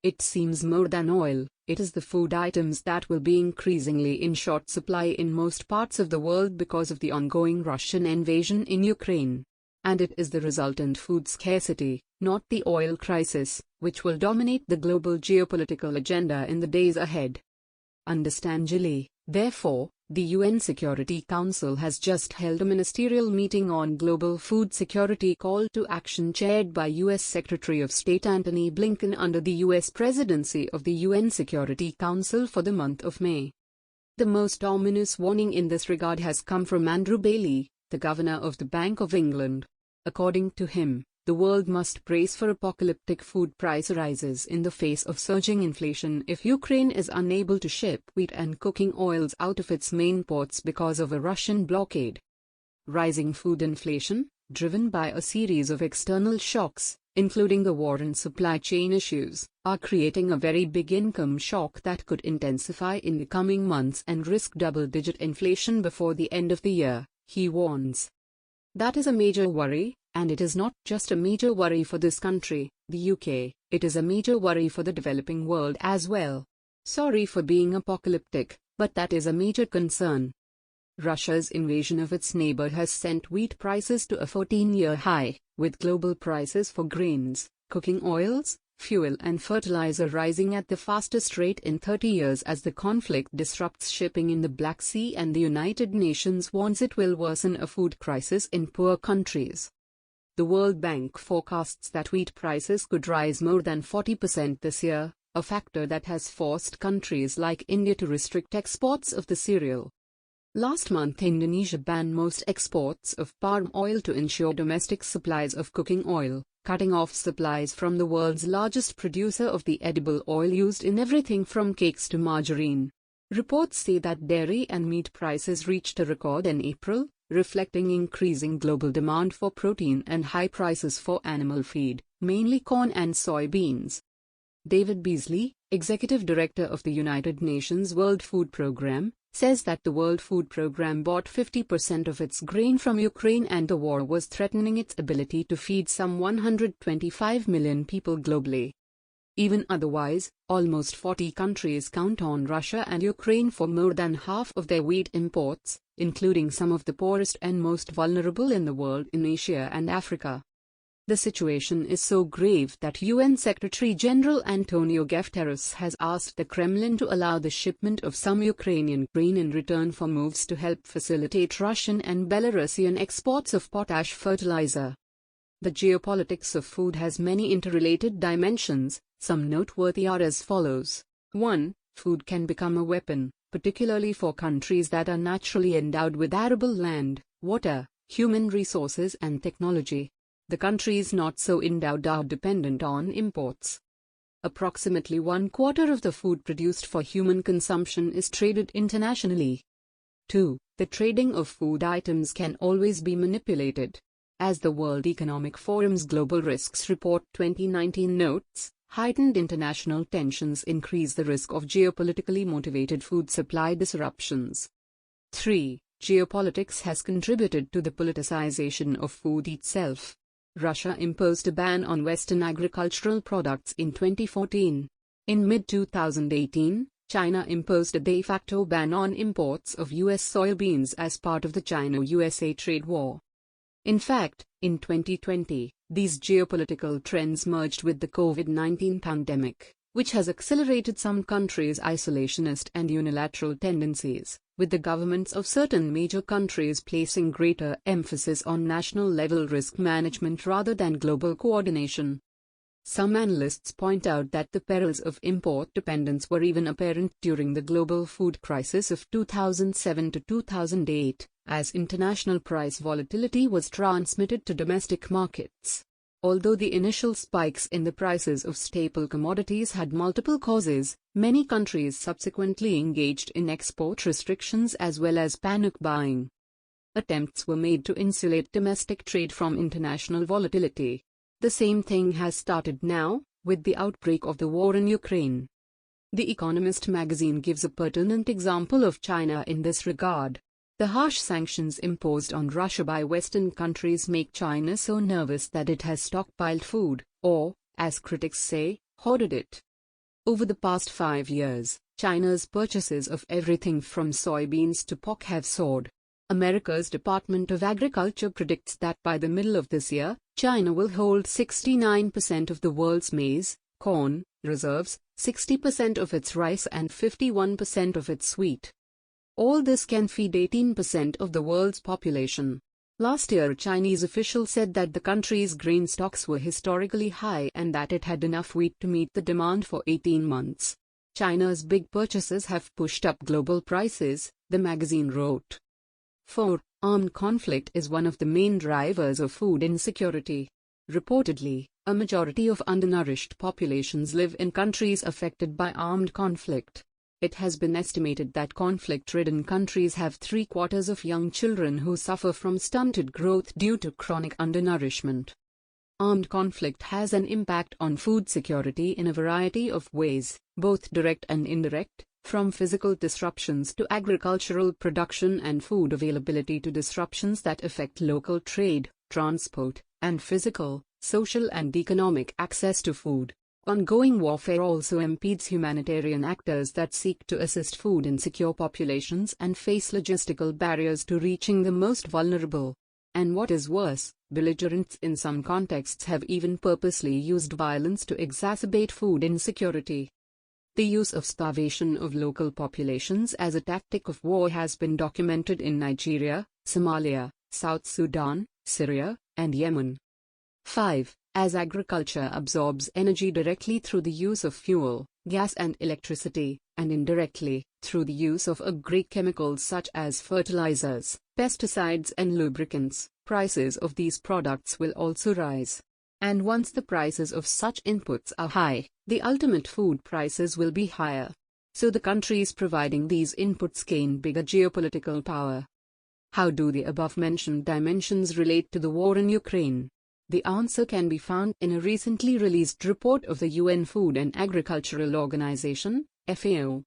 It seems more than oil, it is the food items that will be increasingly in short supply in most parts of the world because of the ongoing Russian invasion in Ukraine. And it is the resultant food scarcity, not the oil crisis, which will dominate the global geopolitical agenda in the days ahead. Understandably, therefore, the UN Security Council has just held a ministerial meeting on global food security call to action chaired by U.S. Secretary of State Antony Blinken under the U.S. presidency of the UN Security Council for the month of May. The most ominous warning in this regard has come from Andrew Bailey, the governor of the Bank of England. According to him, the world must brace for apocalyptic food price rises in the face of surging inflation if Ukraine is unable to ship wheat and cooking oils out of its main ports because of a Russian blockade. Rising food inflation, driven by a series of external shocks, including the war and supply chain issues, are creating a very big income shock that could intensify in the coming months and risk double-digit inflation before the end of the year, he warns. That is a major worry. And it is not just a major worry for this country, the UK, it is a major worry for the developing world as well. Sorry for being apocalyptic, but that is a major concern. Russia's invasion of its neighbor has sent wheat prices to a 14-year high, with global prices for grains, cooking oils, fuel and fertilizer rising at the fastest rate in 30 years as the conflict disrupts shipping in the Black Sea, and the United Nations warns it will worsen a food crisis in poor countries. The World Bank forecasts that wheat prices could rise more than 40% this year, a factor that has forced countries like India to restrict exports of the cereal. Last month, Indonesia banned most exports of palm oil to ensure domestic supplies of cooking oil, cutting off supplies from the world's largest producer of the edible oil used in everything from cakes to margarine. Reports say that dairy and meat prices reached a record in April, reflecting increasing global demand for protein and high prices for animal feed, mainly corn and soybeans. David Beasley, executive director of the United Nations World Food Programme, says that the World Food Programme bought 50% of its grain from Ukraine and the war was threatening its ability to feed some 125 million people globally. Even otherwise, almost 40 countries count on Russia and Ukraine for more than half of their wheat imports, including some of the poorest and most vulnerable in the world in Asia and Africa. The situation is so grave that UN Secretary-General Antonio Guterres has asked the Kremlin to allow the shipment of some Ukrainian grain in return for moves to help facilitate Russian and Belarusian exports of potash fertilizer. The geopolitics of food has many interrelated dimensions. Some noteworthy are as follows. 1. Food can become a weapon, particularly for countries that are naturally endowed with arable land, water, human resources and technology. The countries not so endowed are dependent on imports. Approximately 1/4 of the food produced for human consumption is traded internationally. 2. The trading of food items can always be manipulated. As the World Economic Forum's Global Risks Report 2019 notes, heightened international tensions increase the risk of geopolitically motivated food supply disruptions. 3. Geopolitics has contributed to the politicization of food itself. Russia imposed a ban on Western agricultural products in 2014. In mid-2018, China imposed a de facto ban on imports of U.S. soybeans as part of the China-USA trade war. In fact, in 2020, these geopolitical trends merged with the COVID-19 pandemic, which has accelerated some countries' isolationist and unilateral tendencies, with the governments of certain major countries placing greater emphasis on national-level risk management rather than global coordination. Some analysts point out that the perils of import dependence were even apparent during the global food crisis of 2007 to 2008, as international price volatility was transmitted to domestic markets. Although the initial spikes in the prices of staple commodities had multiple causes, many countries subsequently engaged in export restrictions as well as panic buying. Attempts were made to insulate domestic trade from international volatility. The same thing has started now, with the outbreak of the war in Ukraine. The Economist magazine gives a pertinent example of China in this regard. The harsh sanctions imposed on Russia by Western countries make China so nervous that it has stockpiled food, or, as critics say, hoarded it. Over the past 5 years, China's purchases of everything from soybeans to pork have soared. America's Department of Agriculture predicts that by the middle of this year, China will hold 69% of the world's maize, corn, reserves, 60% of its rice and 51% of its wheat. All this can feed 18% of the world's population. Last year, Chinese officials said that the country's grain stocks were historically high and that it had enough wheat to meet the demand for 18 months. China's big purchases have pushed up global prices, the magazine wrote. 4. Armed conflict is one of the main drivers of food insecurity. Reportedly, a majority of undernourished populations live in countries affected by armed conflict. It has been estimated that conflict-ridden countries have 3/4 of young children who suffer from stunted growth due to chronic undernourishment. Armed conflict has an impact on food security in a variety of ways, both direct and indirect, from physical disruptions to agricultural production and food availability to disruptions that affect local trade, transport, and physical, social and economic access to food. Ongoing warfare also impedes humanitarian actors that seek to assist food-insecure populations and face logistical barriers to reaching the most vulnerable. And what is worse, belligerents in some contexts have even purposely used violence to exacerbate food insecurity. The use of starvation of local populations as a tactic of war has been documented in Nigeria, Somalia, South Sudan, Syria, and Yemen. 5. As agriculture absorbs energy directly through the use of fuel, gas and electricity, and indirectly, through the use of agri-chemicals such as fertilizers, pesticides and lubricants, prices of these products will also rise. And once the prices of such inputs are high, the ultimate food prices will be higher. So the countries providing these inputs gain bigger geopolitical power. How do the above-mentioned dimensions relate to the war in Ukraine? The answer can be found in a recently released report of the UN Food and Agricultural Organization, FAO.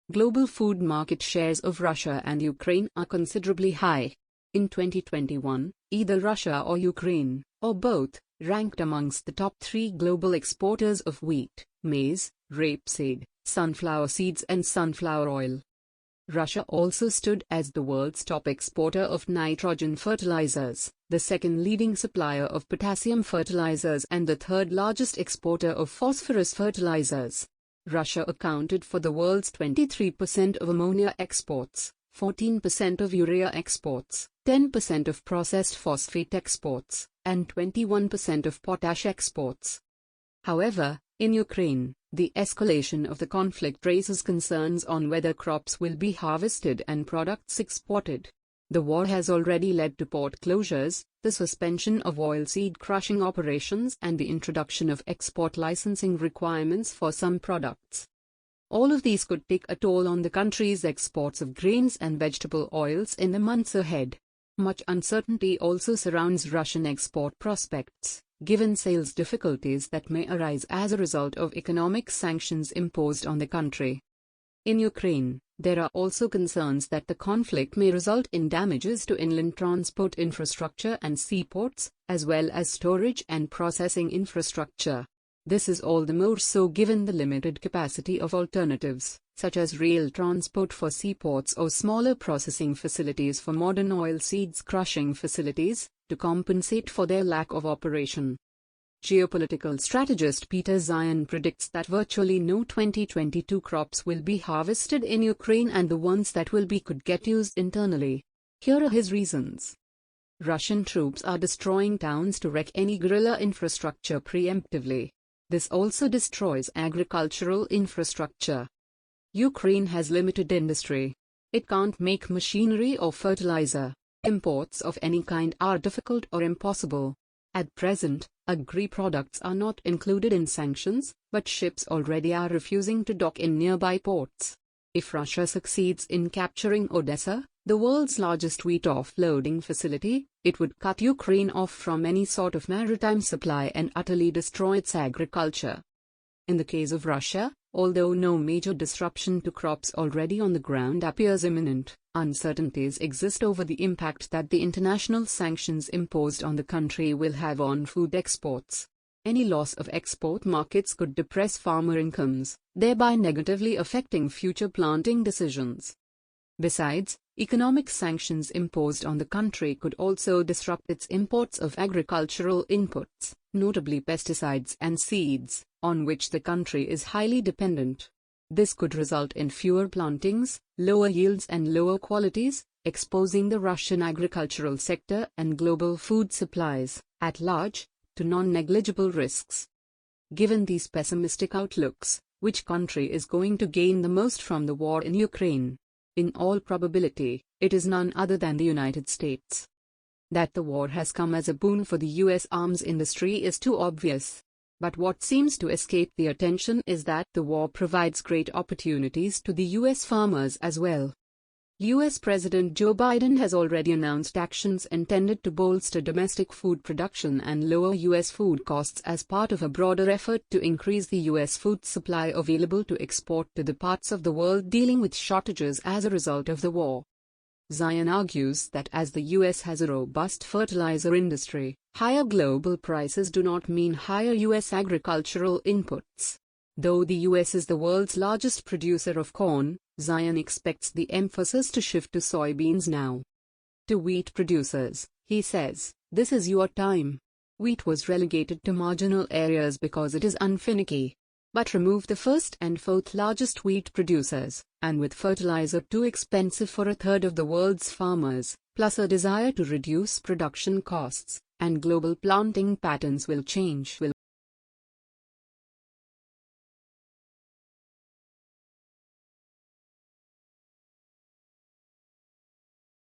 Global food market shares of Russia and Ukraine are considerably high. In 2021, either Russia or Ukraine, or both, ranked amongst the top 3 global exporters of wheat, maize, rapeseed, sunflower seeds and sunflower oil. Russia also stood as the world's top exporter of nitrogen fertilizers, the second leading supplier of potassium fertilizers and the third largest exporter of phosphorus fertilizers. Russia accounted for the world's 23% of ammonia exports, 14% of urea exports, 10% of processed phosphate exports, and 21% of potash exports. However, in Ukraine, the escalation of the conflict raises concerns on whether crops will be harvested and products exported. The war has already led to port closures, the suspension of oilseed crushing operations and the introduction of export licensing requirements for some products. All of these could take a toll on the country's exports of grains and vegetable oils in the months ahead. Much uncertainty also surrounds Russian export prospects, given sales difficulties that may arise as a result of economic sanctions imposed on the country. In Ukraine, there are also concerns that the conflict may result in damages to inland transport infrastructure and seaports, as well as storage and processing infrastructure. This is all the more so given the limited capacity of alternatives, such as rail transport for seaports or smaller processing facilities for modern oilseeds crushing facilities, to compensate for their lack of operation. Geopolitical strategist Peter Zeihan predicts that virtually no 2022 crops will be harvested in Ukraine and the ones that will be could get used internally. Here are his reasons. Russian troops are destroying towns to wreck any guerrilla infrastructure preemptively. This also destroys agricultural infrastructure. Ukraine has limited industry. It can't make machinery or fertilizer. Imports of any kind are difficult or impossible. At present, agri-products are not included in sanctions, but ships already are refusing to dock in nearby ports. If Russia succeeds in capturing Odessa, the world's largest wheat offloading facility, it would cut Ukraine off from any sort of maritime supply and utterly destroy its agriculture. In the case of Russia, although no major disruption to crops already on the ground appears imminent, uncertainties exist over the impact that the international sanctions imposed on the country will have on food exports. Any loss of export markets could depress farmer incomes, thereby negatively affecting future planting decisions. Besides, economic sanctions imposed on the country could also disrupt its imports of agricultural inputs, notably pesticides and seeds, on which the country is highly dependent. This could result in fewer plantings, lower yields and lower qualities, exposing the Russian agricultural sector and global food supplies, at large, to non-negligible risks. Given these pessimistic outlooks, which country is going to gain the most from the war in Ukraine? In all probability, it is none other than the United States. That the war has come as a boon for the US arms industry is too obvious. But what seems to escape the attention is that the war provides great opportunities to the US farmers as well. US President Joe Biden has already announced actions intended to bolster domestic food production and lower US food costs as part of a broader effort to increase the US food supply available to export to the parts of the world dealing with shortages as a result of the war. Zeihan argues that as the US has a robust fertilizer industry, higher global prices do not mean higher US agricultural inputs. Though the US is the world's largest producer of corn, Zeihan expects the emphasis to shift to soybeans now. To wheat producers, he says, "This is your time." Wheat was relegated to marginal areas because it is unfinicky. But remove the first and fourth largest wheat producers, and with fertilizer too expensive for a third of the world's farmers, plus a desire to reduce production costs, and global planting patterns will change.